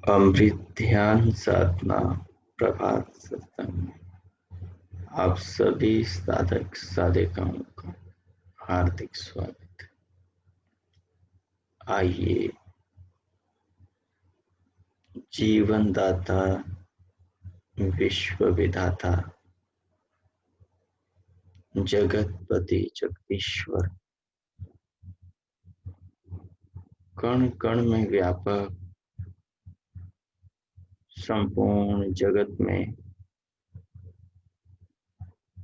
अमृत ध्यान साधना प्रभात सत्संग में आप सभी साधक साधिकाओं का हार्दिक स्वागत। आइए जीवन दाता विश्व विधाता जगतपति जगदीश्वर कण कण में व्यापक संपूर्ण जगत में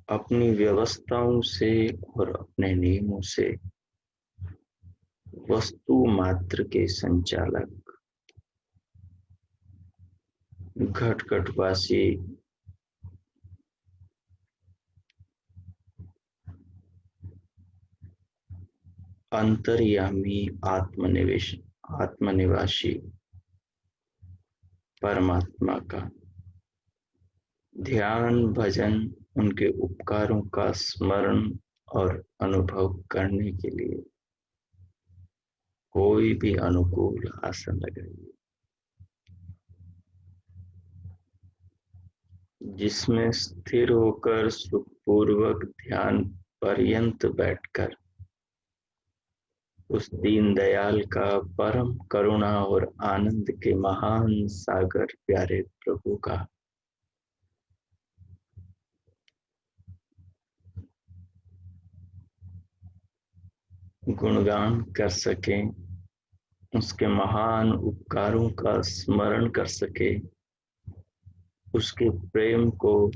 अपनी व्यवस्थाओं से और अपने नियमों से वस्तु मात्र के संचालक घट घटवासी अंतर्यामी आत्मनिवासी परमात्मा का ध्यान भजन उनके उपकारों का स्मरण और अनुभव करने के लिए कोई भी अनुकूल आसन लगाइए जिसमें स्थिर होकर सुखपूर्वक ध्यान पर्यंत बैठकर उस दीनदयाल का परम करुणा और आनंद के महान सागर प्यारे प्रभु का गुणगान कर सकें, उसके महान उपकारों का स्मरण कर सके, उसके प्रेम को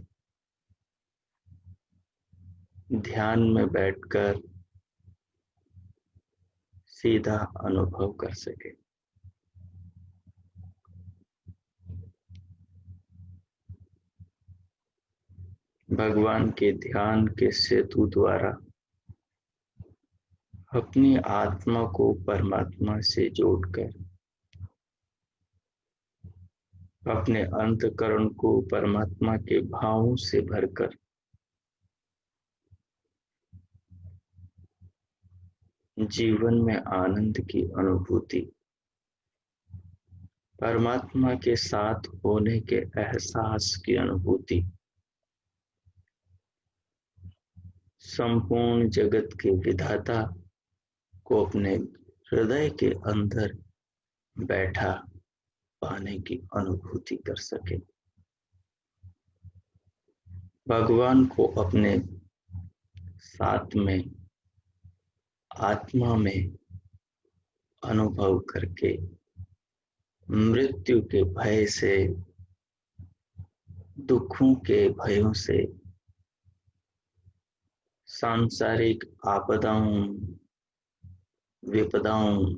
ध्यान में बैठकर सीधा अनुभव कर सके। भगवान के ध्यान के सेतु द्वारा अपनी आत्मा को परमात्मा से जोड़कर अपने अंतःकरण को परमात्मा के भावों से भरकर जीवन में आनंद की अनुभूति, परमात्मा के साथ होने के एहसास की अनुभूति संपूर्ण जगत के विधाता को अपने हृदय के अंदर बैठा पाने की अनुभूति कर सके। भगवान को अपने साथ में आत्मा में अनुभव करके मृत्यु के भय से, दुखों के भयों से, सांसारिक आपदाओं विपदाओं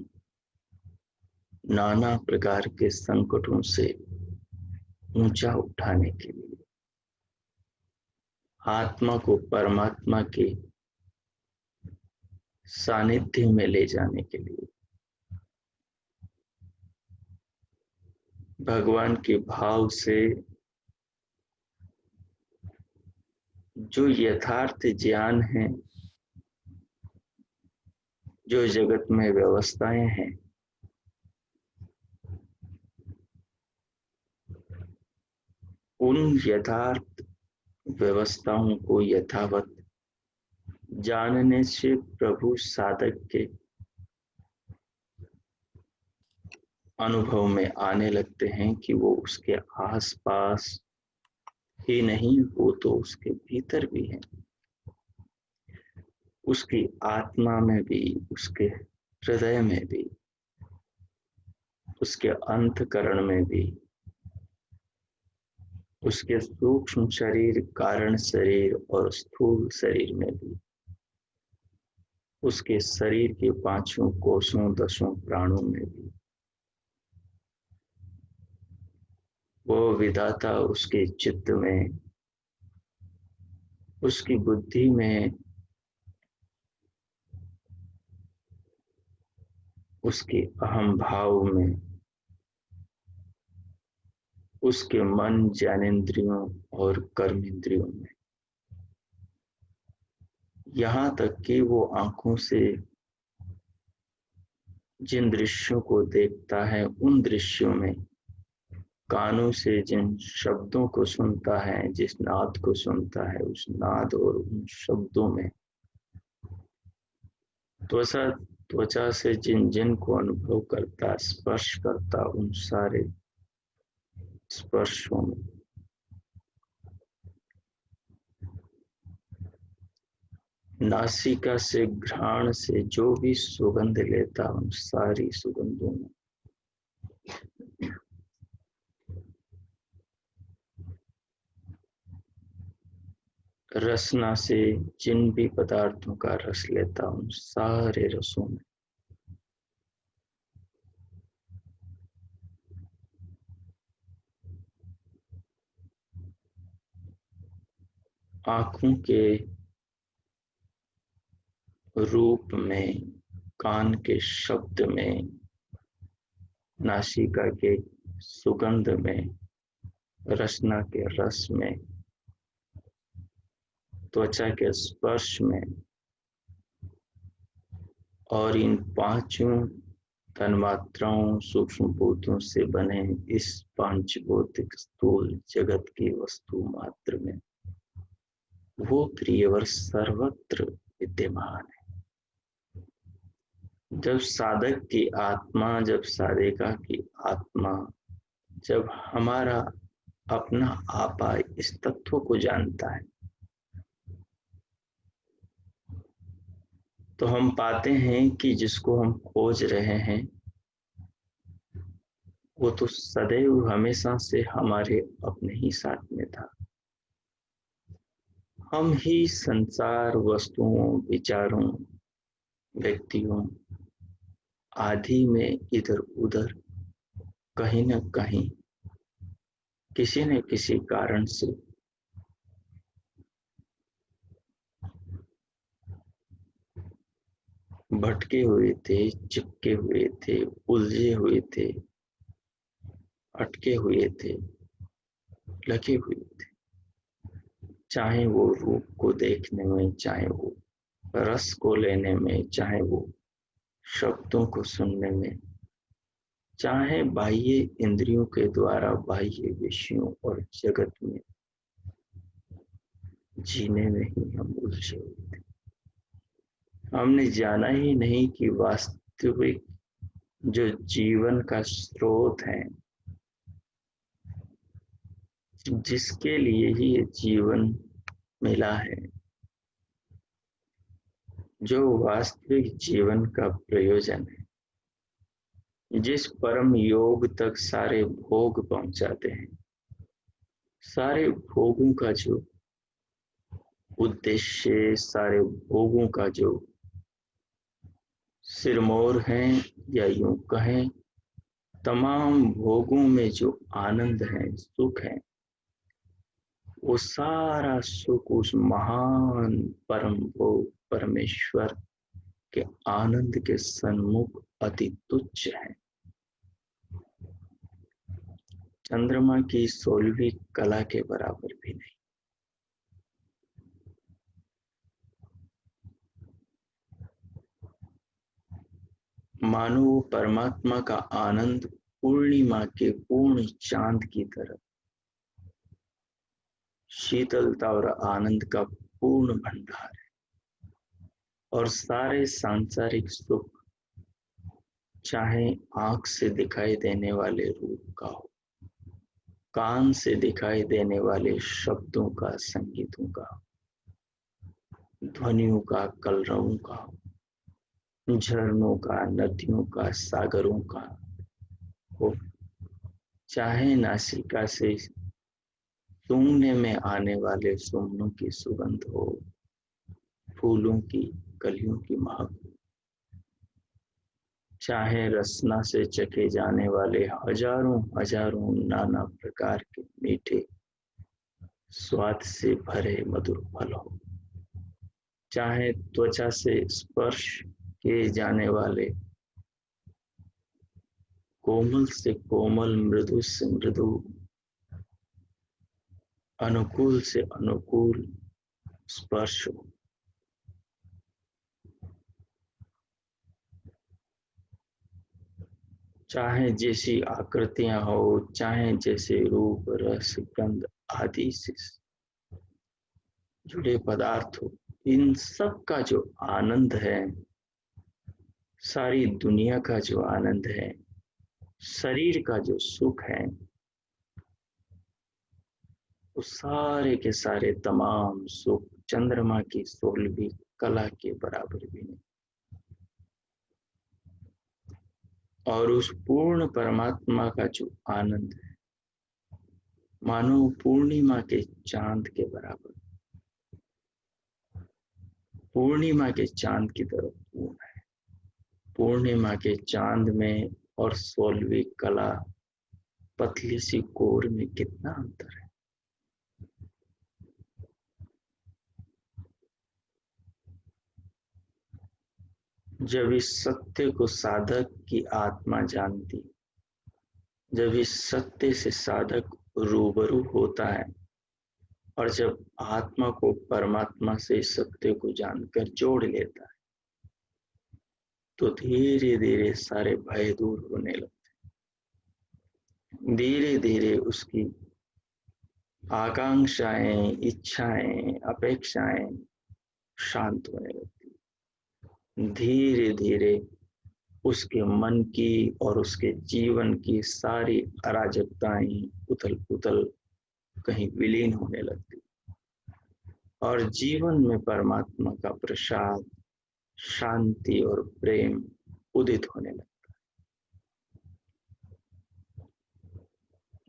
नाना प्रकार के संकटों से ऊंचा उठाने के लिए, आत्मा को परमात्मा के सानिध्य में ले जाने के लिए, भगवान के भाव से जो यथार्थ ज्ञान है, जो जगत में व्यवस्थाएं हैं, उन यथार्थ व्यवस्थाओं को यथावत जानने से प्रभु साधक के अनुभव में आने लगते हैं कि वो उसके आसपास ही नहीं, वो तो उसके भीतर भी है, उसकी आत्मा में भी, उसके हृदय में भी, उसके अंतःकरण में भी, उसके सूक्ष्म शरीर, कारण शरीर और स्थूल शरीर में भी, उसके शरीर के पांचों कोषों, दसों प्राणों में भी वो विधाता उसके चित्त में, उसकी बुद्धि में, उसके अहम भाव में, उसके मन, ज्ञानेंद्रियों और कर्मेंद्रियों में, यहाँ तक कि वो आंखों से जिन दृश्यों को देखता है, उन दृश्यों में कानों से जिन शब्दों को सुनता है, जिस नाद को सुनता है, उस नाद और उन शब्दों में त्वचा त्वचा से जिन जिन को अनुभव करता, स्पर्श करता, उन सारे स्पर्शों में नासिका से घ्राण से जो भी सुगंध लेता, उन सारी सुगंधों में रसना से जिन भी पदार्थों का रस लेता, उन सारे रसों में आंखों के रूप में, कान के शब्द में, नासिका के सुगंध में, रसना के रस में, त्वचा के स्पर्श में और इन पांचों तन्मात्राओं सूक्ष्म भूतों से बने इस पांचभौतिक स्थूल जगत की वस्तु मात्र में वो प्रियवर सर्वत्र विद्यमान है। जब साधक की आत्मा, जब साधिका की आत्मा, जब हमारा अपना आपा इस तत्व को जानता है, तो हम पाते हैं कि जिसको हम खोज रहे हैं वो तो सदैव हमेशा से हमारे अपने ही साथ में था। हम ही संसार वस्तुओं, विचारों, व्यक्तियों आदि में इधर उधर कहीं न कहीं किसी न किसी कारण से भटके हुए थे, चिपके हुए थे, उलझे हुए थे, अटके हुए थे, लगे हुए थे। चाहे वो रूप को देखने में, चाहे वो रस को लेने में, चाहे वो शब्दों को सुनने में, चाहे बाह्य इंद्रियों के द्वारा बाह्य विषयों और जगत में जीने में ही हम उलझे हुए थे। हमने जाना ही नहीं कि वास्तविक जो जीवन का स्रोत है, जिसके लिए ही ये जीवन मिला है, जो वास्तविक जीवन का प्रयोजन है, जिस परम योग तक सारे भोग पहुंचाते हैं, सारे भोगों का जो उद्देश्य, सारे भोगों का जो सिरमौर है, या यूं कहें तमाम भोगों में जो आनंद है, सुख है, वो सारा सुख उस महान परम भोग परमेश्वर के आनंद के सन्मुख अति तुच्छ है। चंद्रमा की 16वीं कला के बराबर भी नहीं। मानो परमात्मा का आनंद पूर्णिमा के पूर्ण चांद की तरह शीतलता और आनंद का पूर्ण भंडार है। और सारे सांसारिक सुख, चाहे आंख से दिखाई देने वाले रूप का हो, कान से दिखाई देने वाले शब्दों का, संगीतों का, ध्वनियों का, कलरवों का, झरनों का, नदियों का, सागरों का हो, चाहे नासिका से सूंघने में आने वाले सुमनों की सुगंध हो, फूलों की कलियों की महक, चाहे रसना से चखे जाने वाले हजारों हजारों नाना प्रकार के मीठे स्वाद से भरे मधुर फल हो, चाहे त्वचा से स्पर्श किए जाने वाले कोमल से कोमल, मृदु से मृदु, अनुकूल से अनुकूल स्पर्श हो, चाहे जैसी आकृतियां हो, चाहे जैसे रूप रस गंध आदि से जुड़े पदार्थ हो, इन सब का जो आनंद है, सारी दुनिया का जो आनंद है, शरीर का जो सुख है, वो सारे के सारे तमाम सुख चंद्रमा की 16वीं कला के बराबर भी नहीं। और उस पूर्ण परमात्मा का जो आनंद है, मानो पूर्णिमा के चांद के बराबर, पूर्णिमा के चांद की तरफ पूर्ण है। पूर्णिमा के चांद में और 16वीं कला पतली सी कोर में कितना अंतर है। जब इस सत्य को साधक की आत्मा जानती, जब इस सत्य से साधक रूबरू होता है, और जब आत्मा को परमात्मा से इस सत्य को जानकर जोड़ लेता है, तो धीरे धीरे सारे भय दूर होने लगते, धीरे धीरे उसकी आकांक्षाएं, इच्छाएं, अपेक्षाएं शांत होने लगती, धीरे धीरे उसके मन की और उसके जीवन की सारी अराजकताएं, उथल पुथल कहीं विलीन होने लगती, और जीवन में परमात्मा का प्रसाद, शांति और प्रेम उदित होने लगता।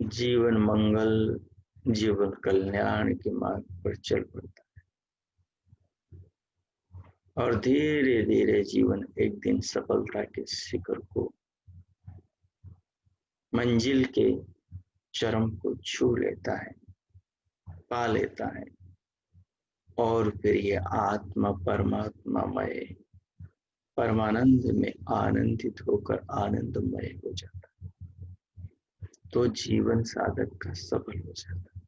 जीवन मंगल, जीवन कल्याण के मार्ग पर चल पड़ता है, और धीरे धीरे जीवन एक दिन सफलता के शिखर को, मंजिल के चरम को छू लेता है, पा लेता है, और फिर ये आत्मा परमात्मामय, परमानंद में आनंदित होकर आनंदमय हो जाता है। तो जीवन साधक का सफल हो जाता है।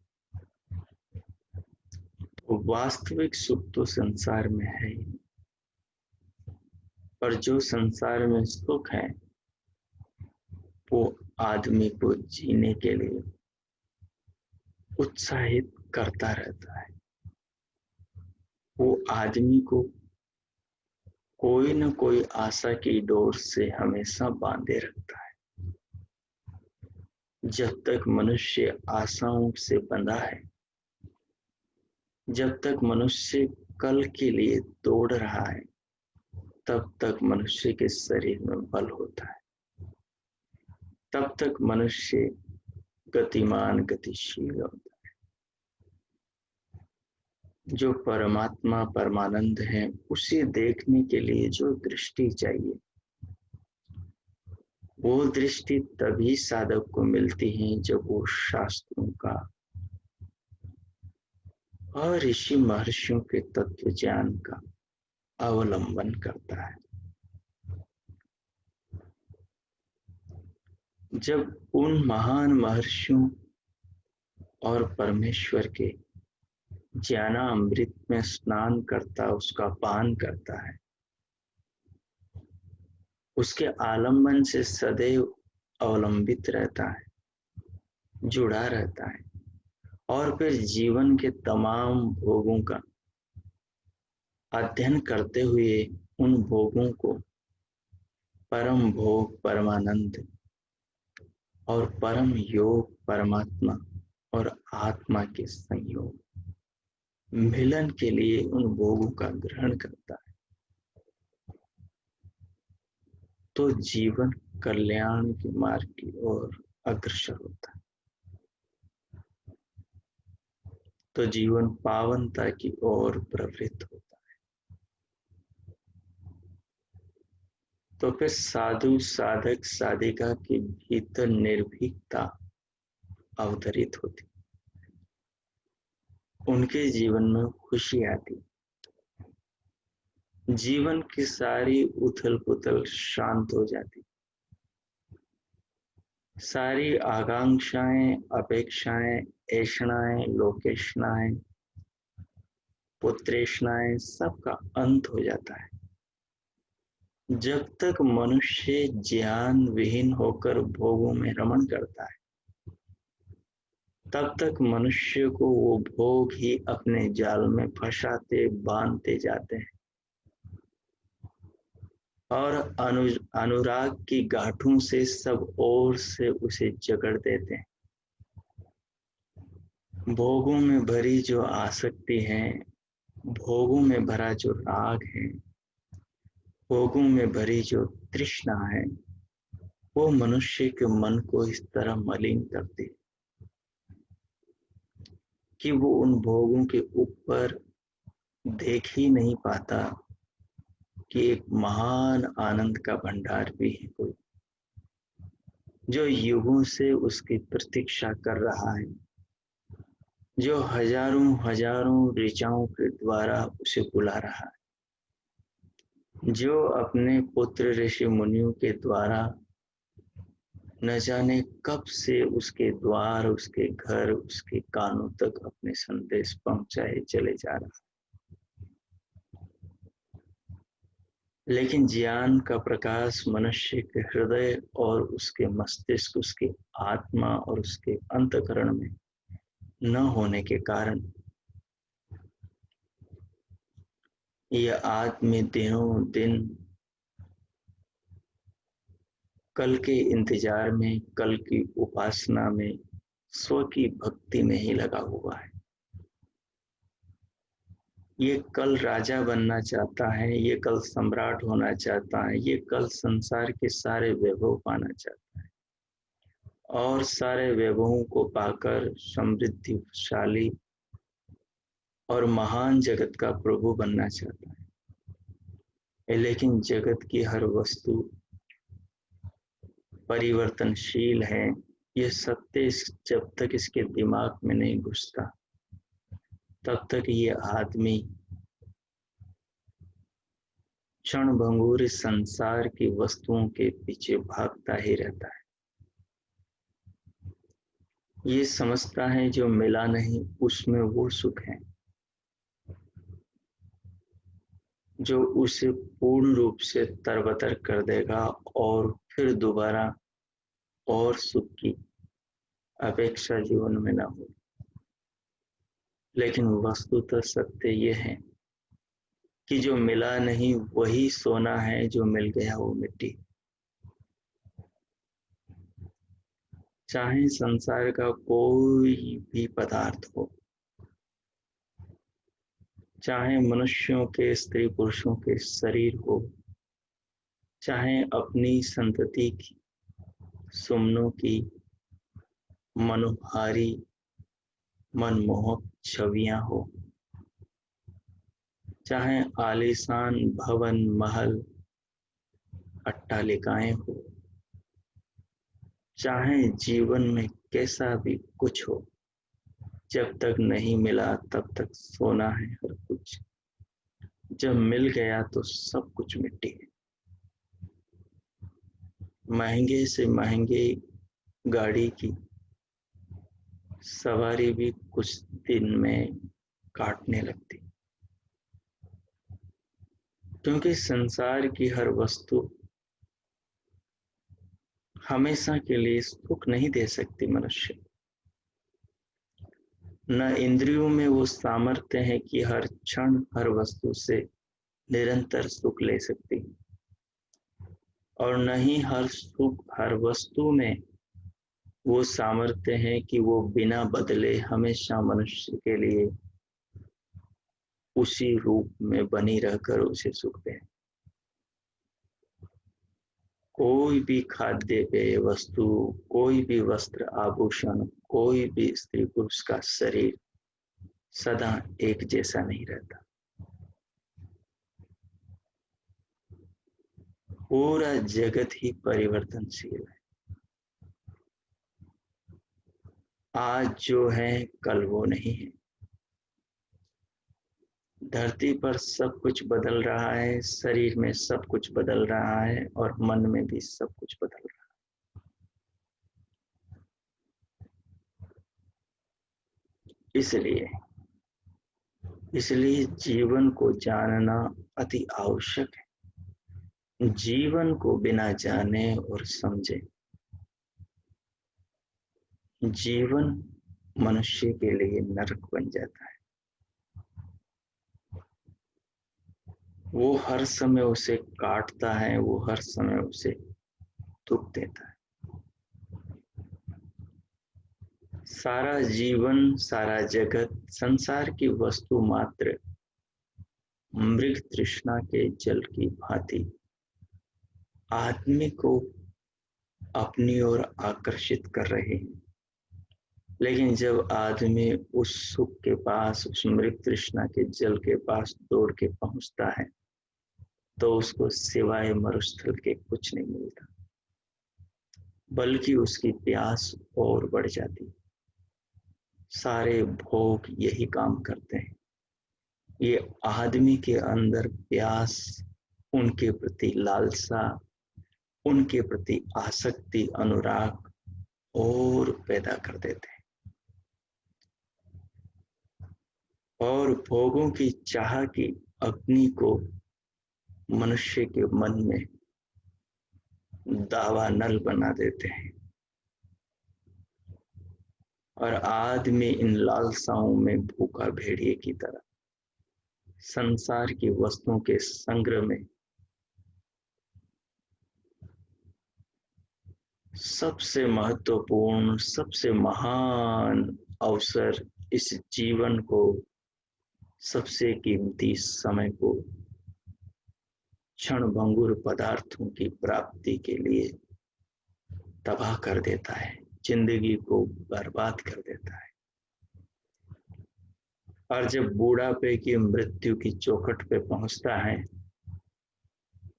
तो वास्तविक सुख तो संसार में है ही, पर जो संसार में सुख है वो आदमी को जीने के लिए उत्साहित करता रहता है, वो आदमी को कोई न कोई आशा की डोर से हमेशा बांधे रखता है। जब तक मनुष्य आशाओं से बंधा है, जब तक मनुष्य कल के लिए दौड़ रहा है, तब तक मनुष्य के शरीर में बल होता है, तब तक मनुष्य गतिमान, गतिशील होता है। जो परमात्मा परमानंद है, उसे देखने के लिए जो दृष्टि चाहिए, वो दृष्टि तभी साधक को मिलती है जब वो शास्त्रों का और ऋषि महर्षियों के तत्व ज्ञान का अवलंबन करता है। जब उन महान महर्षियों और परमेश्वर के ज्ञानामृत में स्नान करता, उसका पान करता है, उसके आलम्बन से सदैव अवलंबित रहता है, जुड़ा रहता है, और फिर जीवन के तमाम भोगों का अध्ययन करते हुए उन भोगों को परम भोग परमानंद और परम योग परमात्मा और आत्मा के संयोग मिलन के लिए उन भोगों का ग्रहण करता है, तो जीवन कल्याण के मार्ग की ओर अग्रसर होता है, तो जीवन पावनता की ओर प्रवृत्त होता है। तो फिर साधु साधक साधिका के भीतर निर्भीकता अवतरित होती, उनके जीवन में खुशी आती, जीवन की सारी उथल पुथल शांत हो जाती, सारी आकांक्षाएं, अपेक्षाएं, ऐषणाएं, लोकेशनाएं, पुत्रेषणाएं, सबका अंत हो जाता है, जब तक मनुष्य ज्ञान विहीन होकर भोगों में रमण करता है, तब तक मनुष्य को वो भोग ही अपने जाल में फंसाते बांधते जाते हैं और अनुराग की गांठों से सब ओर से उसे जकड़ देते हैं। भोगों में भरी जो आसक्ति है, भोगों में भरा जो राग है, भोगों में भरी जो तृष्णा है, वो मनुष्य के मन को इस तरह मलिन करती है कि वो उन भोगों के ऊपर देख ही नहीं पाता कि एक महान आनंद का भंडार भी है कोई, जो युगों से उसकी प्रतीक्षा कर रहा है, जो हजारों हजारों ऋचाओं के द्वारा उसे बुला रहा है, जो अपने पुत्र ऋषि मुनियों के द्वारा न जाने कब से उसके द्वार, उसके घर, उसके कानों तक अपने संदेश पहुंचाए चले जा रहा है। लेकिन ज्ञान का प्रकाश मनुष्य के हृदय और उसके मस्तिष्क, उसके आत्मा और उसके अंतःकरण में न होने के कारण यह आदमी दिनों दिन कल के इंतजार में, कल की उपासना में, स्व की भक्ति में ही लगा हुआ है। ये कल राजा बनना चाहता है, ये कल सम्राट होना चाहता है, ये कल संसार के सारे वैभव पाना चाहता है और सारे वैभवों को पाकर समृद्धिशाली और महान जगत का प्रभु बनना चाहता है। लेकिन जगत की हर वस्तु परिवर्तनशील है, ये सत्य जब तक इसके दिमाग में नहीं घुसता, तब तक ये आदमी क्षण भंगुर इस संसार की वस्तुओं के पीछे भागता ही रहता है। ये समझता है जो मिला नहीं उसमें वो सुख है जो उसे पूर्ण रूप से तरबतर कर देगा और फिर दोबारा और सुख की अपेक्षा जीवन में न हो। लेकिन वस्तुतः सत्य ये है कि जो मिला नहीं वही सोना है, जो मिल गया वो मिट्टी। चाहे संसार का कोई भी पदार्थ हो, चाहे मनुष्यों के, स्त्री पुरुषों के शरीर हो, चाहे अपनी संतति की, सुमनों की मनोहारी मनमोहक छवियां हो, चाहे आलीशान भवन महल अट्टालिकाएं हो, चाहे जीवन में कैसा भी कुछ हो, जब तक नहीं मिला तब तक सोना है हर कुछ, जब मिल गया तो सब कुछ मिट्टी है। महंगे से महंगे गाड़ी की सवारी भी कुछ दिन में काटने लगती, क्योंकि संसार की हर वस्तु हमेशा के लिए सुख नहीं दे सकती मनुष्य। न इंद्रियों में वो सामर्थ्य है कि हर क्षण हर वस्तु से निरंतर सुख ले सकती, और न ही हर सुख हर वस्तु में वो सामर्थ्य है कि वो बिना बदले हमेशा मनुष्य के लिए उसी रूप में बनी रहकर उसे सुख दे। कोई भी खाद्य पेय वस्तु, कोई भी वस्त्र आभूषण, कोई भी स्त्री पुरुष का शरीर सदा एक जैसा नहीं रहता। पूरा जगत ही परिवर्तनशील है। आज जो है कल वो नहीं है। धरती पर सब कुछ बदल रहा है, शरीर में सब कुछ बदल रहा है और मन में भी सब कुछ बदल रहा है। इसलिए जीवन को जानना अति आवश्यक है। जीवन को बिना जाने और समझे जीवन मनुष्य के लिए नरक बन जाता है। वो हर समय उसे काटता है, वो हर समय उसे दुख देता है। सारा जीवन, सारा जगत संसार की वस्तु मात्र मृग तृष्णा के जल की भांति आदमी को अपनी ओर आकर्षित कर रहे हैं। लेकिन जब आदमी उस सुख के पास, उस मृग तृष्णा के जल के पास दौड़ के पहुंचता है तो उसको सिवाय मरुस्थल के कुछ नहीं मिलता, बल्कि उसकी प्यास और बढ़ जाती। सारे भोग यही काम करते हैं। ये आदमी के अंदर प्यास, उनके प्रति लालसा, उनके प्रति आसक्ति, अनुराग और पैदा कर देते हैं। और भोगों की चाह की अग्नि को मनुष्य के मन में दावानल बना देते हैं और आदमी इन लालसाओं में भूखा भेड़िए की तरह संसार की वस्तुओं के संग्रह में सबसे महत्वपूर्ण, सबसे महान अवसर, इस जीवन को, सबसे कीमती समय को क्षणभंगुर पदार्थों की प्राप्ति के लिए तबाह कर देता है, जिंदगी को बर्बाद कर देता है। और जब बूढ़ापे की मृत्यु की चौखट पे पहुंचता है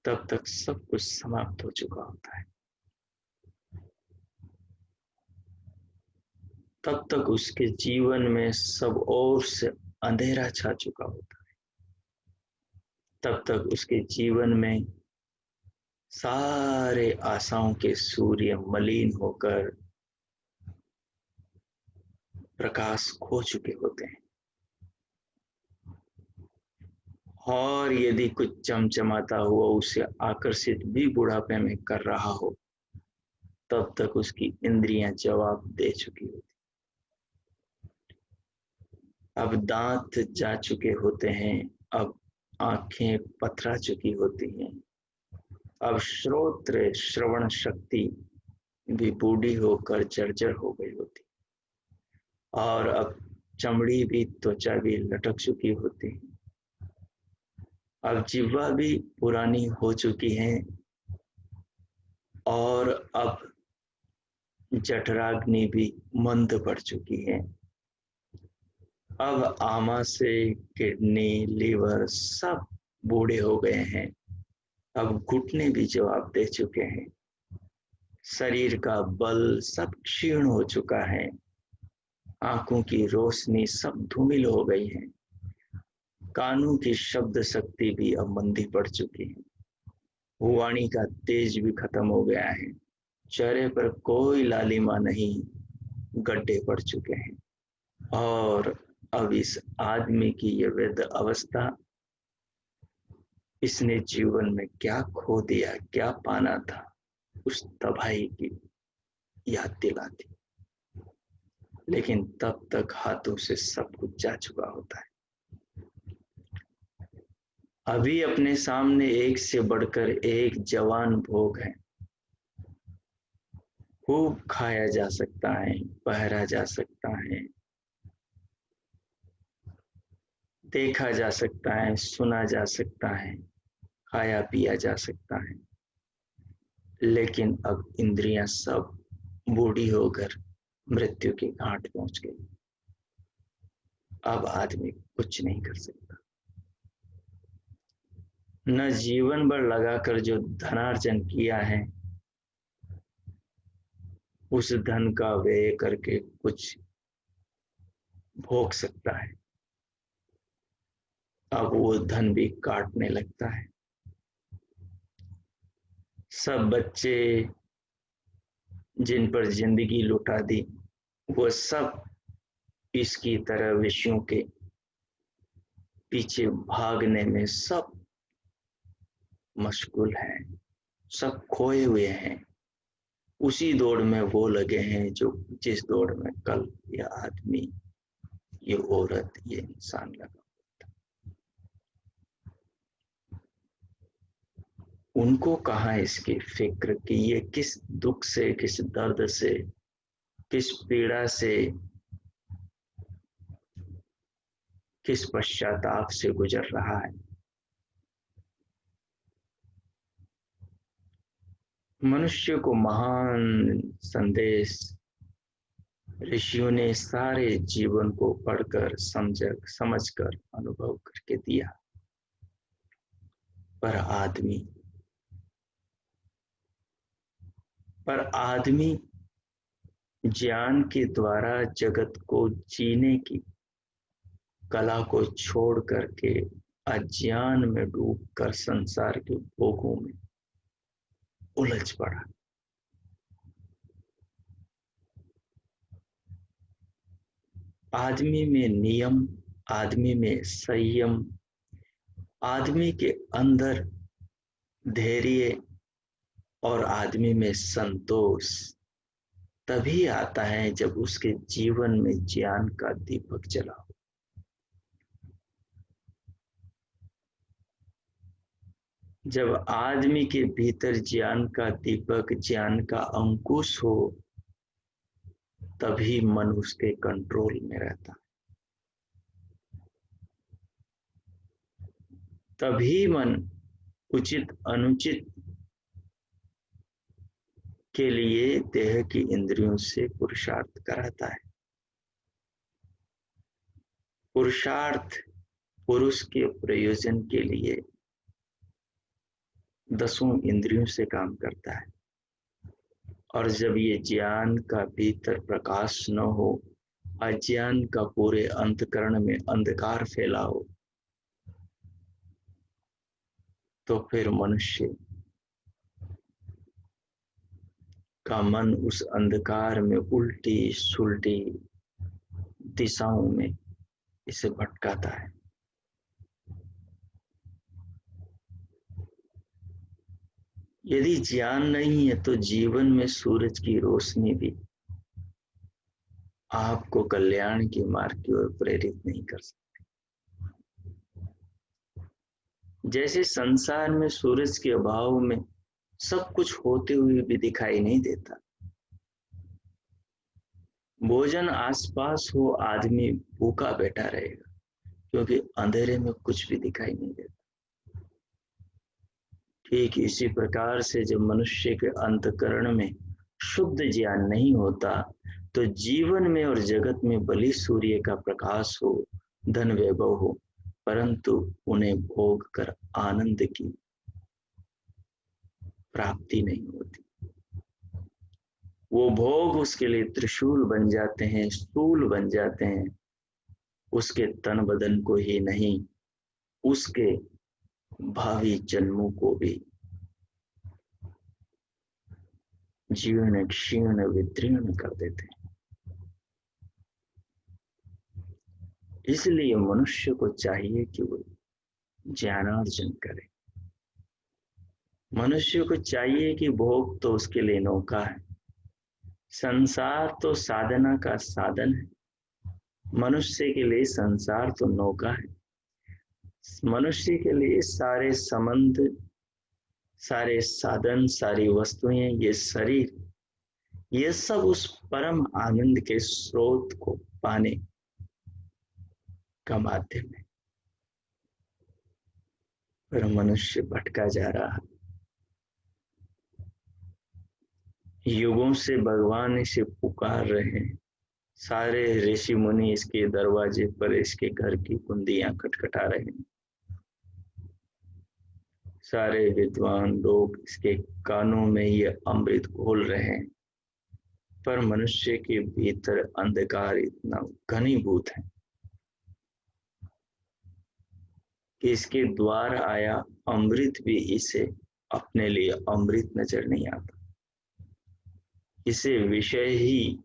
तब तक सब कुछ समाप्त हो चुका होता है। तब तक उसके जीवन में सब ओर से अंधेरा छा चुका होता है। तब तक उसके जीवन में सारे आशाओं के सूर्य मलिन होकर प्रकाश खो चुके होते हैं। और यदि कुछ चमचमाता हुआ उसे आकर्षित भी बुढ़ापे में कर रहा हो तब तक उसकी इंद्रियां जवाब दे चुकी होती। अब दांत जा चुके होते हैं, अब आंखें पथरा चुकी होती हैं, अब श्रोत्र श्रवण शक्ति भी बूढ़ी होकर जर्जर हो गई होती और अब चमड़ी भी, त्वचा भी लटक चुकी होती। अब जिह्वा भी पुरानी हो चुकी है और अब जठराग्नि भी मंद पड़ चुकी है। अब आमाशय, किडनी, लीवर सब बूढ़े हो गए हैं। अब घुटने भी जवाब दे चुके हैं। शरीर का बल सब क्षीण हो चुका है। आंखों की रोशनी सब धूमिल हो गई है। कानों की शब्द शक्ति भी अब मंदी पड़ चुकी है। वाणी का तेज भी खत्म हो गया है। चेहरे पर कोई लालिमा नहीं, गड्ढे पड़ चुके हैं। और अब इस आदमी की ये वृद्ध अवस्था, इसने जीवन में क्या खो दिया, क्या पाना था, उस तबाही की याद दिलाती। लेकिन तब तक हाथों से सब कुछ जा चुका होता है। अभी अपने सामने एक से बढ़कर एक जवान भोग है। खूब खाया जा सकता है, पहरा जा सकता है, देखा जा सकता है, सुना जा सकता है, खाया पिया जा सकता है। लेकिन अब इंद्रियां सब बूढ़ी होकर मृत्यु के घाट पहुंच गई। अब आदमी कुछ नहीं कर सकता। न जीवन भर लगाकर जो धनार्जन किया है उस धन का व्यय करके कुछ भोग सकता है। अब वो धन भी काटने लगता है। सब बच्चे जिन पर जिंदगी लुटा दी वो सब इसकी तरह विषयों के पीछे भागने में सब मशगूल हैं, सब खोए हुए हैं। उसी दौड़ में वो लगे हैं जो जिस दौड़ में कल ये आदमी, ये औरत, ये इंसान लगा। उनको कहाँ इसकी फिक्र कि ये किस दुख से, किस दर्द से, किस पीड़ा से, किस पश्चाताप से गुजर रहा है। मनुष्य को महान संदेश ऋषियों ने सारे जीवन को पढ़कर, समझकर, अनुभव करके दिया। पर आदमी ज्ञान के द्वारा जगत को जीने की कला को छोड़ करके अज्ञान में डूबकर संसार के भोगों में उलझ पड़ा। आदमी में नियम, आदमी में संयम, आदमी के अंदर धैर्य और आदमी में संतोष तभी आता है जब उसके जीवन में ज्ञान का दीपक जला हो। जब आदमी के भीतर ज्ञान का दीपक, ज्ञान का अंकुश हो, तभी मन उसके कंट्रोल में रहता, तभी मन उचित अनुचित के लिए देह की इंद्रियों से पुरुषार्थ कराता है। पुरुषार्थ पुरुष के प्रयोजन के लिए 10 इंद्रियों से काम करता है। और जब ये ज्ञान का भीतर प्रकाश न हो, अज्ञान का पूरे अंतकरण में अंधकार फैला हो, तो फिर मनुष्य का मन उस अंधकार में उल्टी सुलटी दिशाओं में इसे भटकाता है। यदि ज्ञान नहीं है तो जीवन में सूरज की रोशनी भी आपको कल्याण के मार्ग की ओर प्रेरित नहीं कर सकती। जैसे संसार में सूरज के अभाव में सब कुछ होते हुए भी दिखाई नहीं देता। भोजन आसपास हो, आदमी भूखा बैठा रहेगा, क्योंकि अंधेरे में कुछ भी दिखाई नहीं देता। ठीक इसी प्रकार से जब मनुष्य के अंतकरण में शुद्ध ज्ञान नहीं होता, तो जीवन में और जगत में भले सूर्य का प्रकाश हो, धन वैभव हो, परंतु उन्हें भोग कर आनंद की प्राप्ति नहीं होती। वो भोग उसके लिए त्रिशूल बन जाते हैं, स्थूल बन जाते हैं। उसके तन बदन को ही नहीं, उसके भावी जन्मों को भी जीर्ण क्षीण विदीर्ण कर देते हैं। इसलिए मनुष्य को चाहिए कि वो ज्ञानार्जन करे। मनुष्य को चाहिए कि भोग तो उसके लिए नौका है, संसार तो साधना का साधन है। मनुष्य के लिए संसार तो नौका है। मनुष्य के लिए सारे संबंध, सारे साधन, सारी वस्तुएं, ये शरीर, ये सब उस परम आनंद के स्रोत को पाने का माध्यम है। पर मनुष्य भटका जा रहा है। युगों से भगवान इसे पुकार रहे हैं। सारे ऋषि मुनि इसके दरवाजे पर, इसके घर की कुंडियां खटखटा रहे हैं। सारे विद्वान लोग इसके कानों में ये अमृत घोल रहे हैं। पर मनुष्य के भीतर अंधकार इतना घनीभूत है कि इसके द्वार आया अमृत भी इसे अपने लिए अमृत नजर नहीं आता। इसे विषय ही,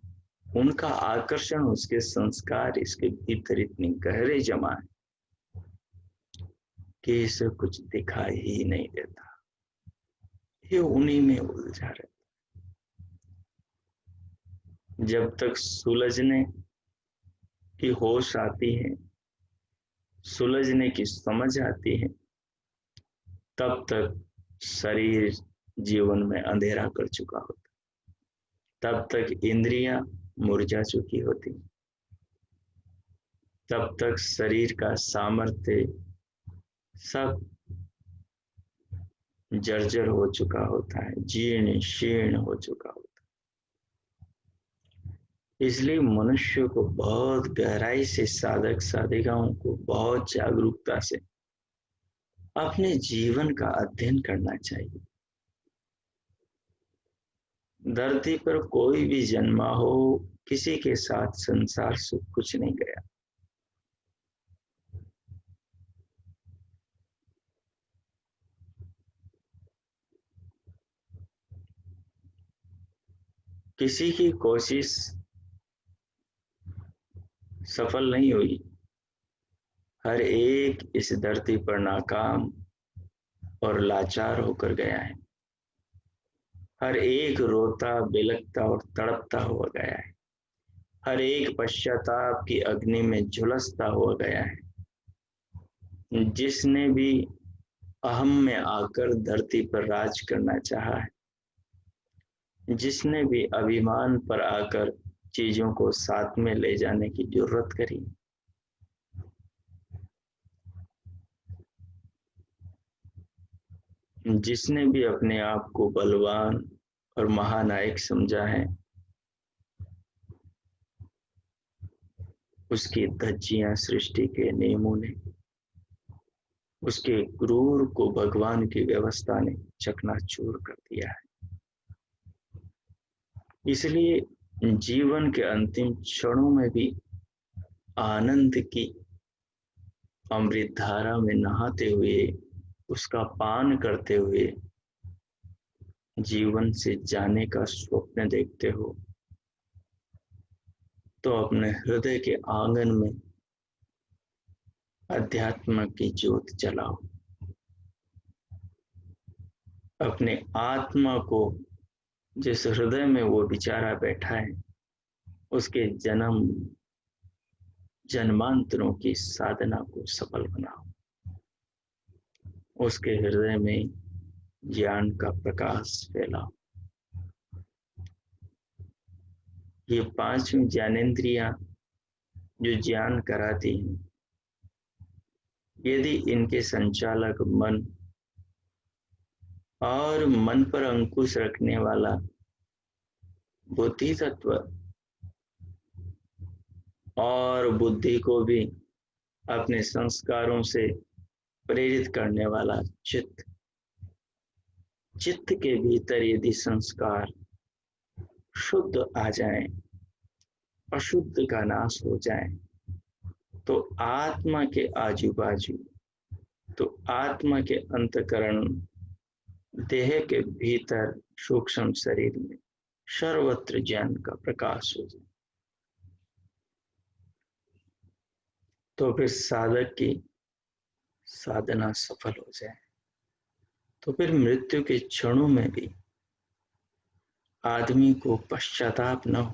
उनका आकर्षण, उसके संस्कार इसके भीतर इतने गहरे जमा है कि इसे कुछ दिखाई ही नहीं देता। ये उन्हीं में उलझा रहता। जब तक सुलझने की होश आती है, सुलझने की समझ आती है, तब तक शरीर जीवन में अंधेरा कर चुका होता, तब तक इंद्रियां मुरझा चुकी होती, तब तक शरीर का सामर्थ्य सब जर्जर हो चुका होता है, जीर्ण शीर्ण हो चुका होता है। इसलिए मनुष्य को बहुत गहराई से, साधक साधिकाओं को बहुत जागरूकता से अपने जीवन का अध्ययन करना चाहिए। धरती पर कोई भी जन्मा हो, किसी के साथ संसार से कुछ नहीं गया। किसी की कोशिश सफल नहीं हुई। हर एक इस धरती पर नाकाम और लाचार होकर गया है। हर एक रोता बिलखता और तड़पता हुआ गया है। हर एक पश्चाताप की अग्नि में झुलसता हुआ गया है। जिसने भी अहम में आकर धरती पर राज करना चाहा है, जिसने भी अभिमान पर आकर चीजों को साथ में ले जाने की जरूरत करी, जिसने भी अपने आप को बलवान और महानायक समझा है, उसकी धज्जियां सृष्टि के नियमों ने, उसके क्रूर को भगवान की व्यवस्था ने चकनाचूर कर दिया है। इसलिए जीवन के अंतिम क्षणों में भी आनंद की अमृत धारा में नहाते हुए, उसका पान करते हुए जीवन से जाने का स्वप्न देखते हो, तो अपने हृदय के आंगन में अध्यात्म की ज्योत जलाओ। अपने आत्मा को, जिस हृदय में वो बेचारा बैठा है, उसके जन्म जन्मांतरों की साधना को सफल बनाओ। उसके हृदय में ज्ञान का प्रकाश फैलाओ। ये पांचवी ज्ञानेंद्रियां जो ज्ञान कराती हैं, यदि इनके संचालक मन और मन पर अंकुश रखने वाला बुद्धि तत्व और बुद्धि को भी अपने संस्कारों से प्रेरित करने वाला चित्त, चित्त के भीतर यदि संस्कार शुद्ध आ जाए, अशुद्ध का नाश हो जाए, तो आत्मा के आजू बाजू, तो आत्मा के अंतकरण, देह के भीतर, सूक्ष्म शरीर में सर्वत्र ज्ञान का प्रकाश हो जाए, तो फिर साधक की साधना सफल हो जाए। तो फिर मृत्यु के क्षणों में भी आदमी को पश्चाताप न हो।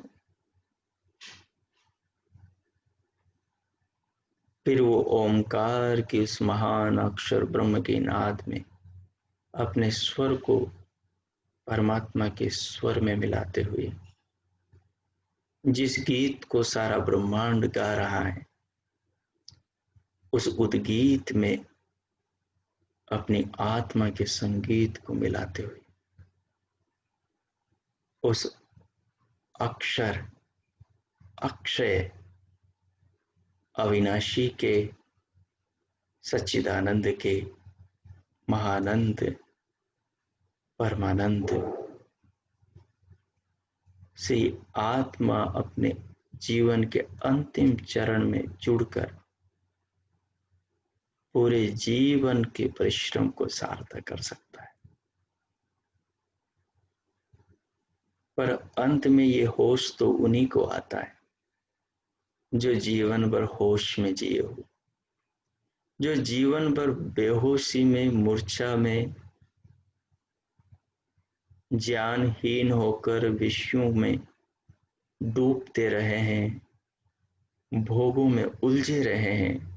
फिर वो ओमकार की उस महान अक्षर ब्रह्म के नाद में अपने स्वर को परमात्मा के स्वर में मिलाते हुए, जिस गीत को सारा ब्रह्मांड गा रहा है, उस उद्गीत में अपनी आत्मा के संगीत को मिलाते हुए, उस अक्षर, अक्षय, अविनाशी के, सच्चिदानंद के, महानंद, परमानंद से आत्मा अपने जीवन के अंतिम चरण में जुड़कर पूरे जीवन के परिश्रम को सार्थक कर सकता है। पर अंत में ये होश तो उन्हीं को आता है जो जीवन भर होश में जिए हो, जो जीवन भर बेहोशी में, मूर्छा में ज्ञानहीन होकर विषयों में डूबते रहे हैं, भोगों में उलझे रहे हैं।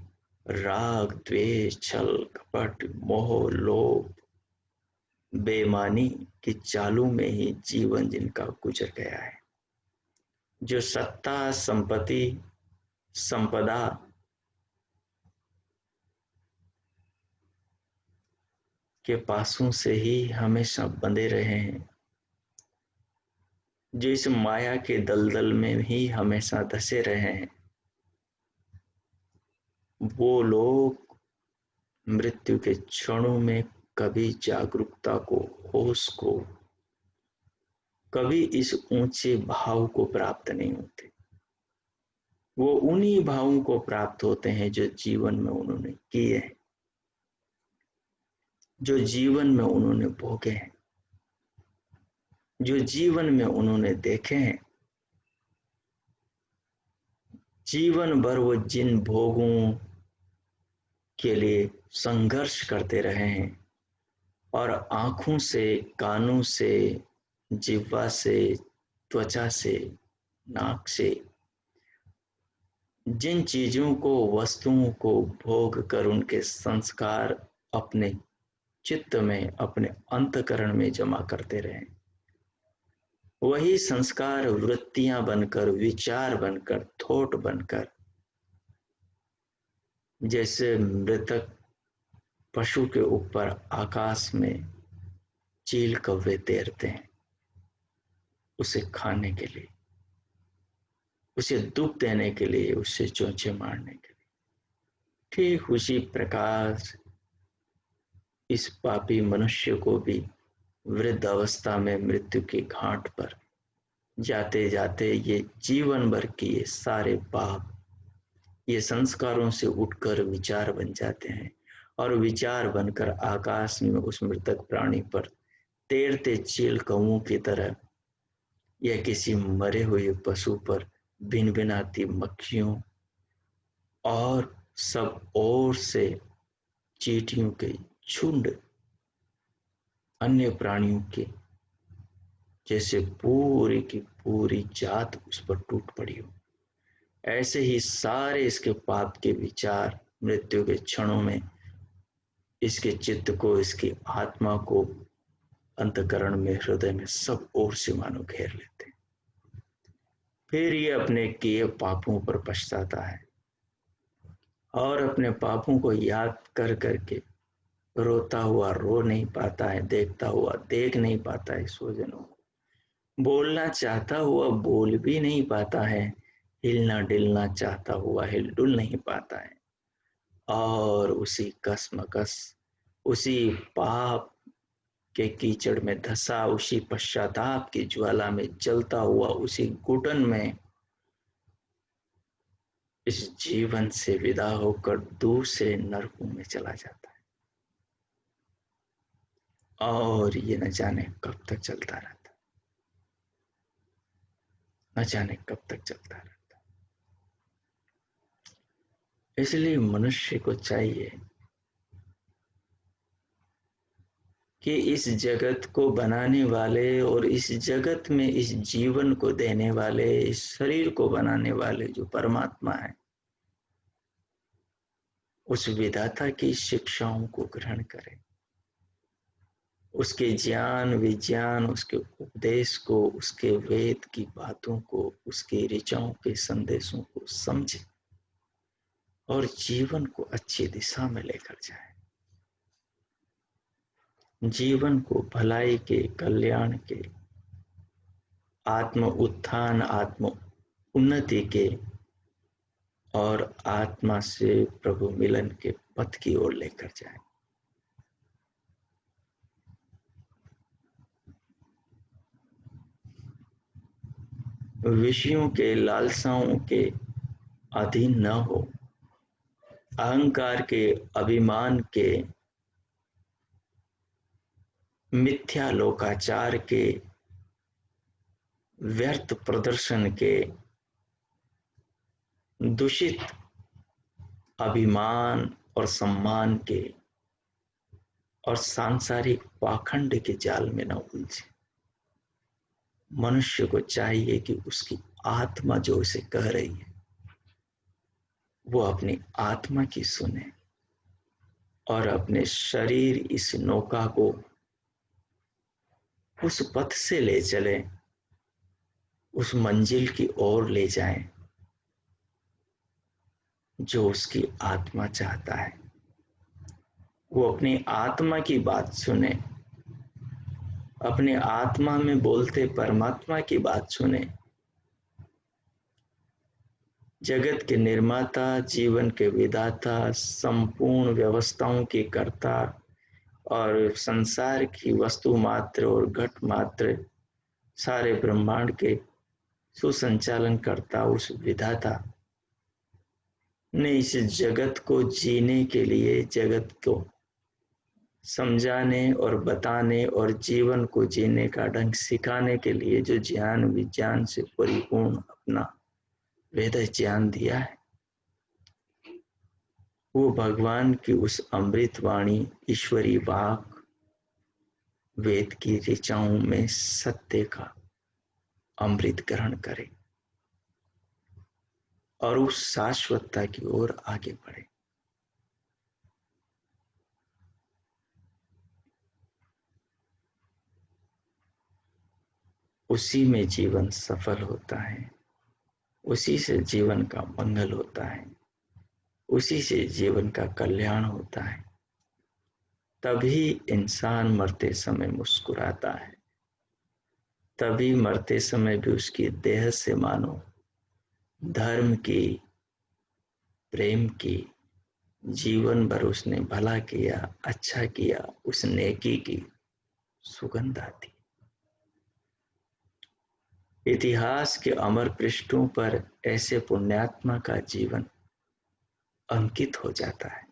राग, द्वेष, छल, कपट, मोह, लोभ, बेईमानी की चालों में ही जीवन जिनका गुजर गया है। जो सत्ता, संपत्ति, संपदा के पासों से ही हमेशा बंधे रहे हैं, जो इस माया के दलदल में ही हमेशा धसे रहे हैं, वो लोग मृत्यु के क्षणों में कभी जागरूकता को, होश को, कभी इस ऊंचे भाव को प्राप्त नहीं होते। वो उन्हीं भावों को प्राप्त होते हैं जो जीवन में उन्होंने किए हैं, जो जीवन में उन्होंने भोगे हैं, जो जीवन में उन्होंने देखे हैं। जीवन भर वो जिन भोगों के लिए संघर्ष करते रहे हैं और आंखों से, कानों से, जिह्वा से, त्वचा से, नाक से जिन चीजों को, वस्तुओं को भोग कर उनके संस्कार अपने चित्त में, अपने अंतःकरण में जमा करते रहे, वही संस्कार वृत्तियां बनकर, विचार बनकर, थॉट बनकर, जैसे मृतक पशु के ऊपर आकाश में चील कौवे तैरते हैं उसे खाने के लिए, उसे दुख देने के लिए, उसे चोंचे मारने के लिए। ठीक उसी प्रकार इस पापी मनुष्य को भी वृद्ध अवस्था में मृत्यु की घाट पर जाते जाते ये जीवन भर किए सारे पाप, ये संस्कारों से उठकर विचार बन जाते हैं और विचार बनकर आकाश में उस मृतक प्राणी पर तैरते चील कौवों की तरह या किसी मरे हुए पशु पर भिनभिनाती मक्खियों और सब ओर से चींटियों के झुंड, अन्य प्राणियों के जैसे पूरी की पूरी जात उस पर टूट पड़ी हो, ऐसे ही सारे इसके पाप के विचार मृत्यु के क्षणों में इसके चित्त को, इसकी आत्मा को, अंतःकरण में, हृदय में सब ओर से मानो घेर लेते हैं। फिर ये अपने किए पापों पर पछताता है और अपने पापों को याद कर करके रोता हुआ रो नहीं पाता है, देखता हुआ देख नहीं पाता है स्वजनों को, बोलना चाहता हुआ बोल भी नहीं पाता है, हिलना डुलना चाहता हुआ हिल-डुल नहीं पाता है और उसी कसमकस, उसी पाप के कीचड़ में धंसा, उसी पश्चाताप की ज्वाला में जलता हुआ, उसी घुटन में इस जीवन से विदा होकर दूसरे नरकों में चला जाता है और ये न जाने कब तक चलता रहता, न जाने कब तक चलता रहता। इसलिए मनुष्य को चाहिए कि इस जगत को बनाने वाले और इस जगत में इस जीवन को देने वाले, इस शरीर को बनाने वाले जो परमात्मा है, उस विधाता की शिक्षाओं को ग्रहण करें, उसके ज्ञान विज्ञान, उसके उपदेश को, उसके वेद की बातों को, उसके ऋचाओं के संदेशों को समझे और जीवन को अच्छी दिशा में लेकर जाए, जीवन को भलाई के, कल्याण के, आत्म उत्थान, आत्म उन्नति के और आत्मा से प्रभु मिलन के पथ की ओर लेकर जाए। विषयों के, लालसाओं के अधीन न हो, अहंकार के, अभिमान के, मिथ्या लोकाचार के, व्यर्थ प्रदर्शन के, दूषित अभिमान और सम्मान के और सांसारिक पाखंड के जाल में न उलझे। मनुष्य को चाहिए कि उसकी आत्मा जो उसे कह रही है वो अपनी आत्मा की सुने और अपने शरीर इस नौका को उस पथ से ले चले, उस मंजिल की ओर ले जाए जो उसकी आत्मा चाहता है। वो अपनी आत्मा की बात सुने, अपने आत्मा में बोलते परमात्मा की बात सुने। जगत के निर्माता, जीवन के विधाता, संपूर्ण व्यवस्थाओं के कर्ता और संसार की वस्तु मात्र और घट मात्र, सारे ब्रह्मांड के सुसंचालन करता उस विधाता ने इस जगत को जीने के लिए, जगत को समझाने और बताने और जीवन को जीने का ढंग सिखाने के लिए जो ज्ञान विज्ञान से परिपूर्ण अपना वेद ज्ञान दिया है, वो भगवान की उस अमृत वाणी, ईश्वरी वाक, वेद की ऋचाओं में सत्य का अमृत ग्रहण करे और उस शाश्वतता की ओर आगे बढ़े। उसी में जीवन सफल होता है, उसी से जीवन का मंगल होता है, उसी से जीवन का कल्याण होता है। तभी इंसान मरते समय मुस्कुराता है, तभी मरते समय भी उसकी देह से मानो धर्म की, प्रेम की, जीवन भर उसने भला किया, अच्छा किया, उस नेकी की सुगंध आती। इतिहास के अमर पृष्ठों पर ऐसे पुण्यात्मा का जीवन अंकित हो जाता है,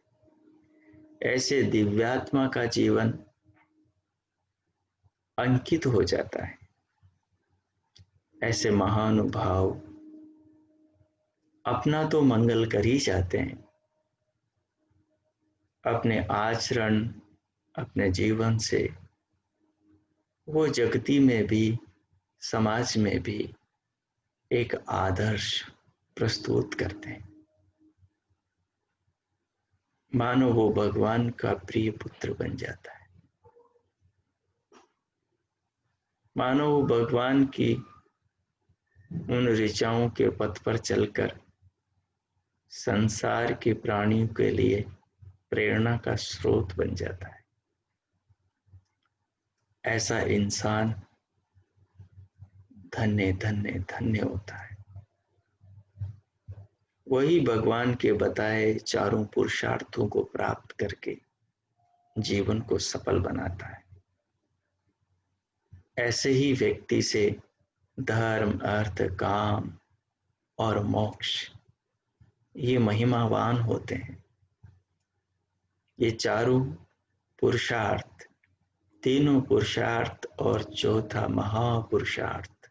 ऐसे दिव्यात्मा का जीवन अंकित हो जाता है। ऐसे महानुभाव अपना तो मंगल कर ही जाते हैं, अपने आचरण, अपने जीवन से वो जगती में भी, समाज में भी एक आदर्श प्रस्तुत करते हैं। मानो वो भगवान का प्रिय पुत्र बन जाता है, मानो वो भगवान की उन ऋचाओं के पथ पर चलकर संसार के प्राणियों के लिए प्रेरणा का स्रोत बन जाता है। ऐसा इंसान धन्य धन्य धन्य होता है। वही भगवान के बताए चारों पुरुषार्थों को प्राप्त करके जीवन को सफल बनाता है। ऐसे ही व्यक्ति से धर्म, अर्थ, काम और मोक्ष ये महिमावान होते हैं। ये चारों पुरुषार्थ, तीनों पुरुषार्थ और चौथा महापुरुषार्थ,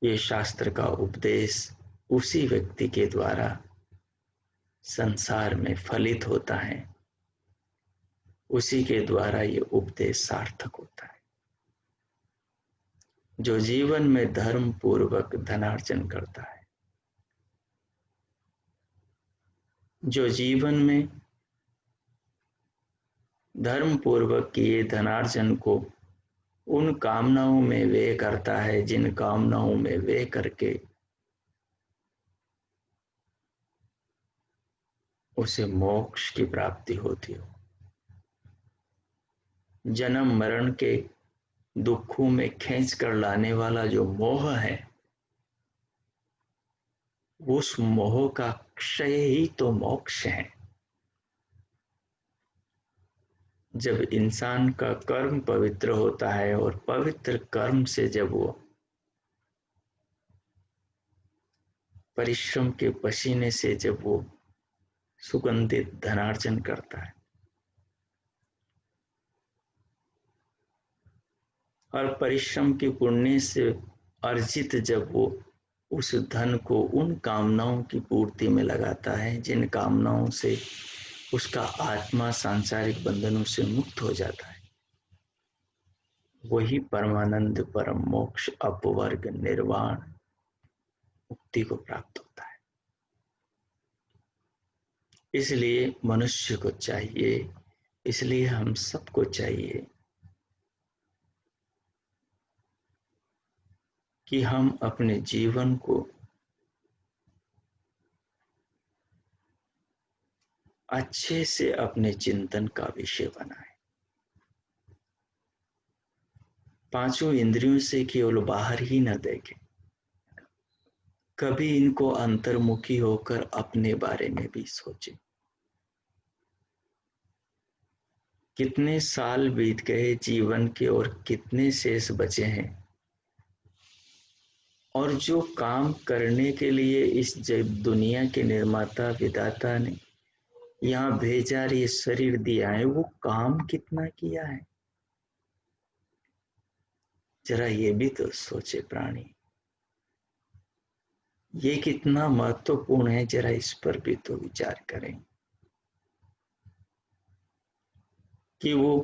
ये शास्त्र का उपदेश उसी व्यक्ति के द्वारा संसार में फलित होता है, उसी के द्वारा ये उपदेश सार्थक होता है। जो जीवन में धर्म पूर्वक धनार्जन करता है, जो जीवन में धर्म पूर्वक किए धनार्जन को उन कामनाओं में व्यय करता है जिन कामनाओं में व्यय करके उसे मोक्ष की प्राप्ति होती हो। जन्म मरण के दुखों में खींच कर लाने वाला जो मोह है, उस मोह का क्षय ही तो मोक्ष है। जब इंसान का कर्म पवित्र होता है और पवित्र कर्म से जब वो परिश्रम के पसीने से जब वो सुगंधित धनार्जन करता है और परिश्रम के पुण्य से अर्जित जब वो उस धन को उन कामनाओं की पूर्ति में लगाता है जिन कामनाओं से उसका आत्मा सांसारिक बंधनों से मुक्त हो जाता है, वही परमानंद, परम मोक्ष, अपवर्ग, निर्वाण, मुक्ति को प्राप्त होता है। इसलिए मनुष्य को चाहिए, इसलिए हम सबको चाहिए कि हम अपने जीवन को अच्छे से अपने चिंतन का विषय बनाएं। पांचों इंद्रियों से केवल बाहर ही न देखें, कभी इनको अंतर्मुखी होकर अपने बारे में भी सोचें। कितने साल बीत गए जीवन के और कितने शेष बचे हैं, और जो काम करने के लिए इस दुनिया के निर्माता विधाता ने यहाँ भेजा, ये शरीर दिया है, वो काम कितना किया है, जरा ये भी तो सोचे प्राणी। ये कितना महत्वपूर्ण है, जरा इस पर भी तो विचार करें कि वो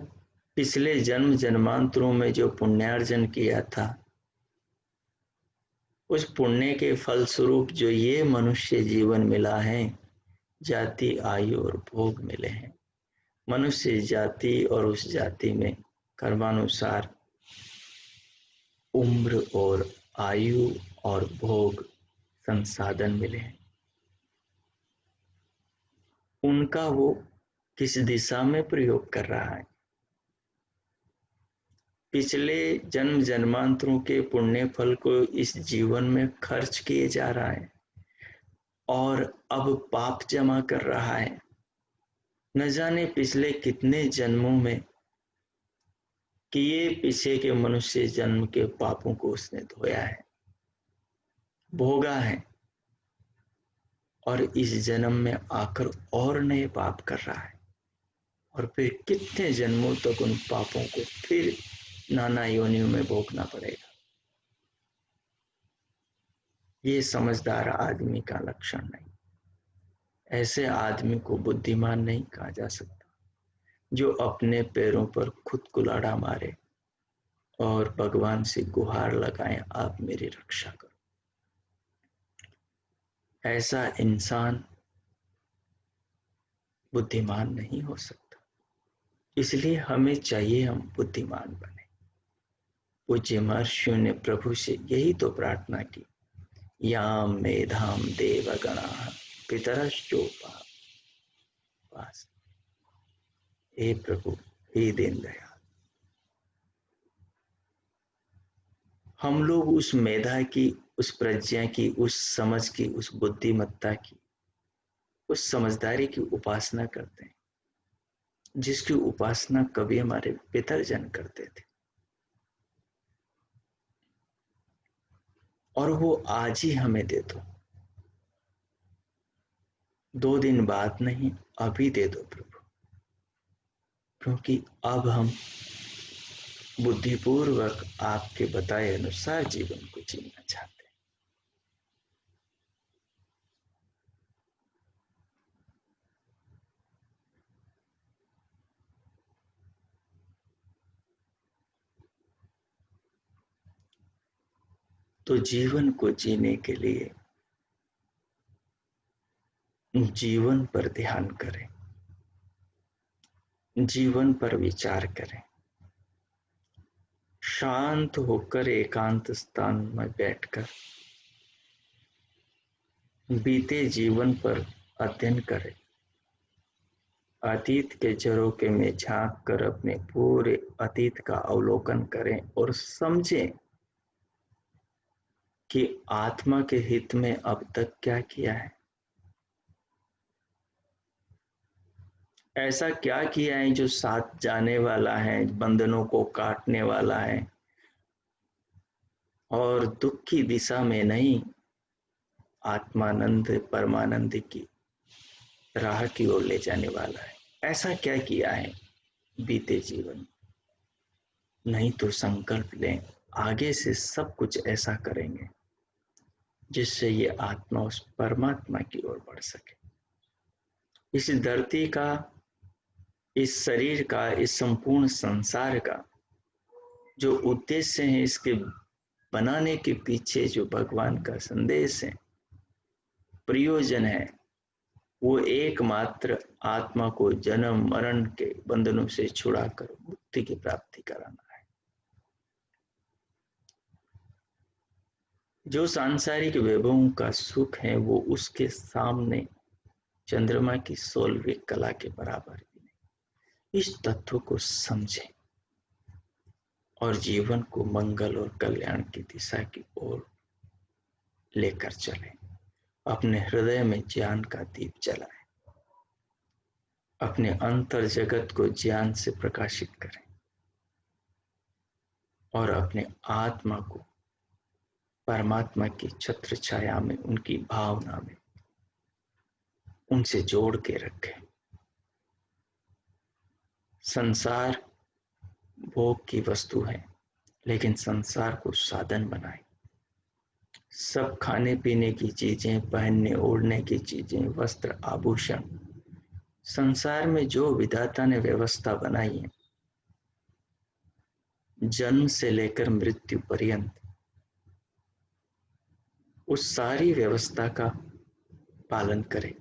पिछले जन्म जन्मांतरों में जो पुण्यार्जन किया था, उस पुण्य के फलस्वरूप जो ये मनुष्य जीवन मिला है, जाति, आयु और भोग मिले हैं। मनुष्य जाति और उस जाति में कर्मानुसार उम्र और आयु और भोग संसाधन मिले हैं। उनका वो किस दिशा में प्रयोग कर रहा है। पिछले जन्म जन्मांतरों के पुण्य फल को इस जीवन में खर्च किए जा रहा है और अब पाप जमा कर रहा है। न जाने पिछले कितने जन्मों में किए पीछे के मनुष्य जन्म के पापों को उसने धोया है, भोगा है, और इस जन्म में आकर और नए पाप कर रहा है, और फिर कितने जन्मों तक उन पापों को फिर नाना योनियों में भोगना पड़ेगा। ये समझदार आदमी का लक्षण नहीं। ऐसे आदमी को बुद्धिमान नहीं कहा जा सकता, जो अपने पैरों पर खुद कुल्हाड़ा मारे और भगवान से गुहार लगाए, आप मेरी रक्षा करो। ऐसा इंसान बुद्धिमान नहीं हो सकता। इसलिए हमें चाहिए हम बुद्धिमान बने। पूज्य महर्षियों ने प्रभु से यही तो प्रार्थना की, याम मेधाम देवगणाः पितरश्चोपा। हे प्रभु, हे दीनदयाल, हम लोग उस मेधा की, उस प्रज्ञा की, उस समझ की, उस बुद्धिमत्ता की, उस समझदारी की उपासना करते हैं, जिसकी उपासना कभी हमारे पितरजन करते थे, और वो आज ही हमें दे दो। 2 दिन बाद नहीं, अभी दे दो प्रभु, क्योंकि अब हम बुद्धिपूर्वक आपके बताए अनुसार जीवन को जीना चाहते हैं। तो जीवन को जीने के लिए जीवन पर ध्यान करें, जीवन पर विचार करें, शांत होकर एकांत स्थान में बैठकर बीते जीवन पर अध्ययन करें। अतीत के झरोखे में झांक कर अपने पूरे अतीत का अवलोकन करें और समझें कि आत्मा के हित में अब तक क्या किया है, ऐसा क्या किया है जो साथ जाने वाला है, बंधनों को काटने वाला है और दुख की दिशा में नहीं, आत्मानंद परमानंद की राह की ओर ले जाने वाला है। ऐसा क्या किया है बीते जीवन? नहीं तो संकल्प लें, आगे से सब कुछ ऐसा करेंगे जिससे ये आत्मा उस परमात्मा की ओर बढ़ सके। इस धरती का, इस शरीर का, इस संपूर्ण संसार का जो उद्देश्य है इसके बनाने के पीछे, जो भगवान का संदेश है, प्रयोजन है, वो एकमात्र आत्मा को जन्म मरण के बंधनों से छुड़ाकर मुक्ति की प्राप्ति कराना है। जो सांसारिक वैभवों का सुख है वो उसके सामने चंद्रमा की 16वीं कला के बराबर भी नहीं। इस तत्व को समझें और जीवन को मंगल और कल्याण की दिशा की ओर लेकर चलें। अपने हृदय में ज्ञान का दीप जलाएं, अपने अंतर जगत को ज्ञान से प्रकाशित करें और अपने आत्मा को परमात्मा की छत्र छाया में, उनकी भावना में, उनसे जोड़ के रखें। संसार भोग की वस्तु है, लेकिन संसार को साधन बनाएं। सब खाने पीने की चीजें, पहनने ओढ़ने की चीजें, वस्त्र आभूषण, संसार में जो विधाता ने व्यवस्था बनाई है, जन्म से लेकर मृत्यु पर्यंत, उस सारी व्यवस्था का पालन करें,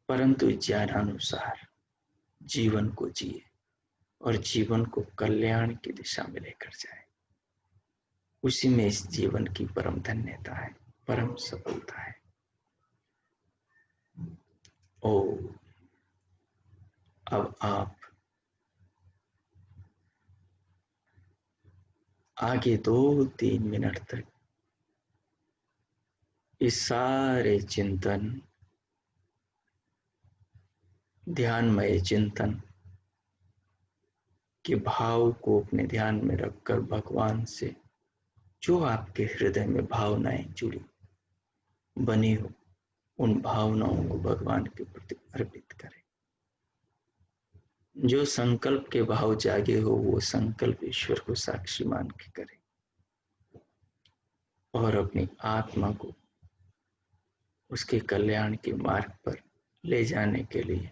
परंतु ज्ञानानुसार जीवन को जिए और जीवन को कल्याण की दिशा में लेकर जाए। उसी में इस जीवन की परम धन्यता है, परम सफलता है। ओ, अब आप आगे 2-3 मिनट तक इस सारे चिंतन, ध्यानमय चिंतन के भाव को अपने ध्यान में रखकर भगवान से जो आपके हृदय में भावनाएं जुड़ी बनी हो, उन भावनाओं को भगवान के प्रति अर्पित करें। जो संकल्प के भाव जागे हो, वो संकल्प ईश्वर को साक्षी मान के करें और अपनी आत्मा को उसके कल्याण के मार्ग पर ले जाने के लिए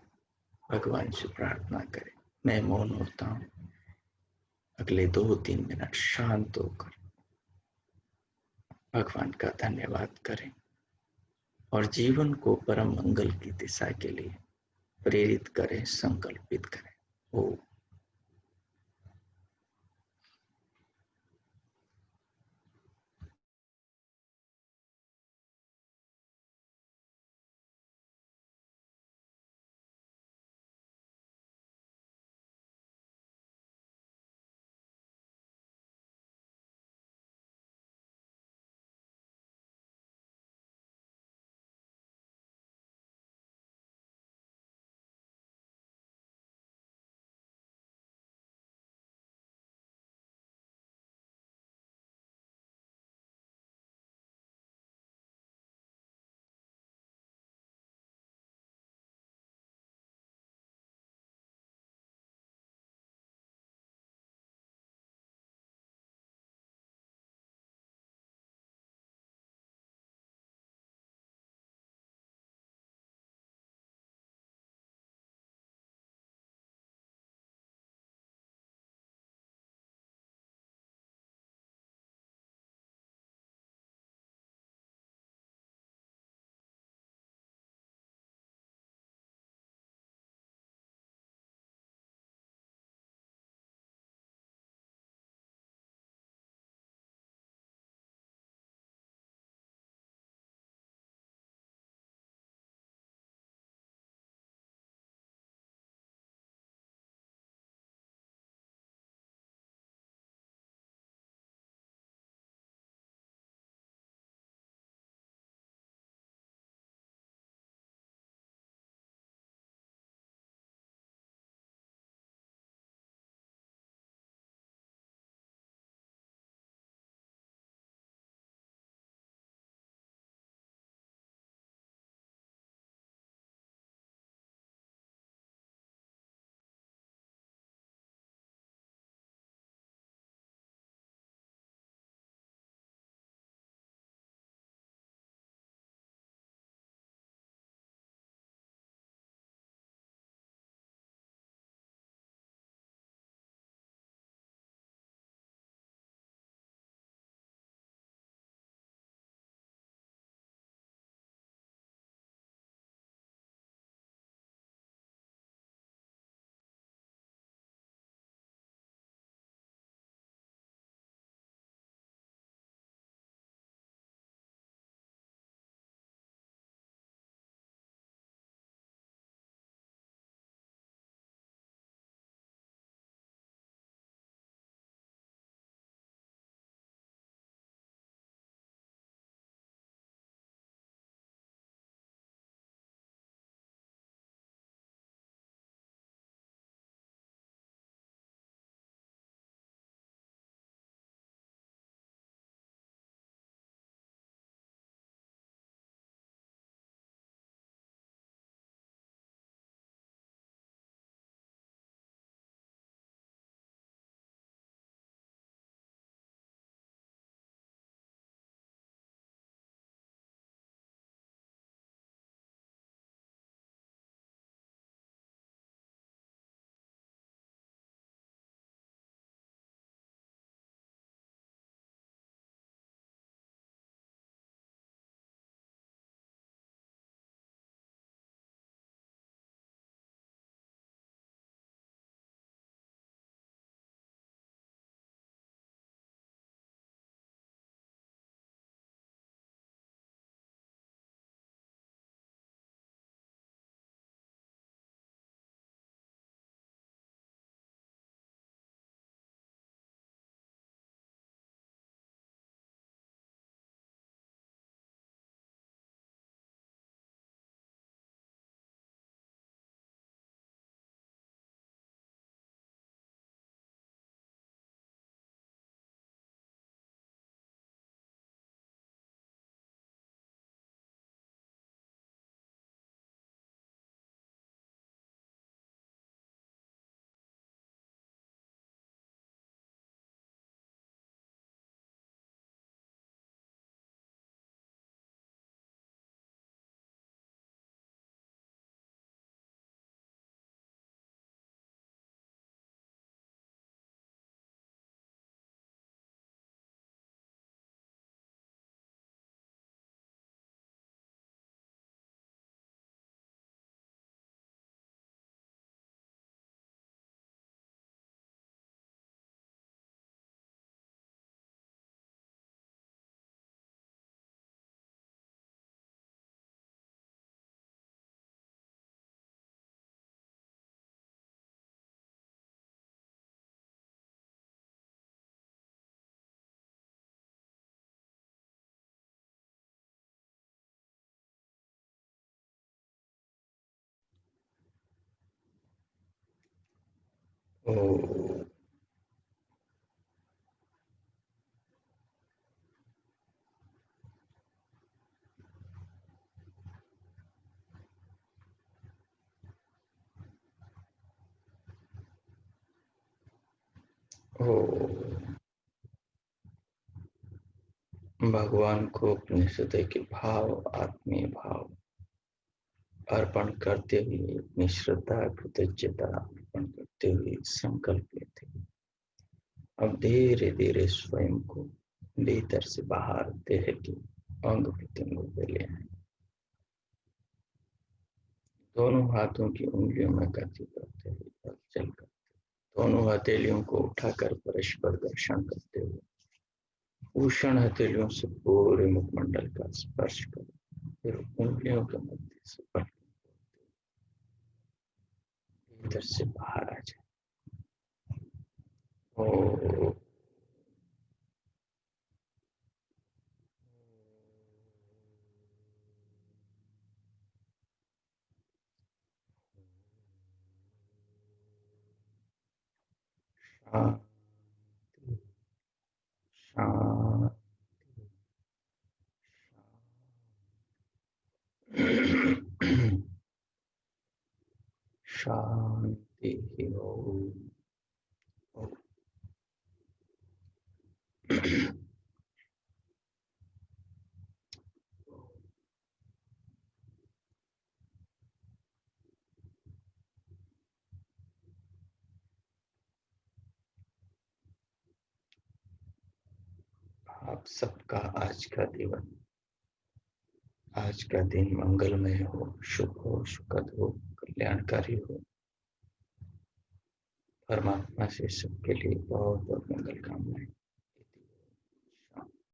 भगवान से प्रार्थना करें। मैं मौन होता हूं। अगले 2-3 मिनट शांत होकर भगवान का धन्यवाद करें और जीवन को परम मंगल की दिशा के लिए प्रेरित करें, संकल्पित करें। ओम। ओ ओ भगवान को अपने हृदय के भाव, आत्मीय भाव अर्पण करते हुए, अपनी श्रद्धा कृतज्ञता अर्पण करते हुए संकल्प लेते हुए अब धीरे धीरे स्वयं को भीतर से बाहर देह के अंग प्रत्यंगों पे ले आए। दोनों हाथों की उंगलियों में गति करते हुए हलचल कर, दोनों हथेलियों को उठाकर परस्पर घर्षण करते हुए उष्ण हथेलियों से पूरे मुखमंडल का स्पर्श करो, फिर उंगलियों के मध्य से भीतर से बाहर आ जाए। ओ शांति शांति शांति ओम। आप सबका आज का दिन मंगलमय हो, शुभ हो, सुखद हो, कल्याणकारी हो। परमात्मा से सबके लिए बहुत बहुत मंगल कामनाएं।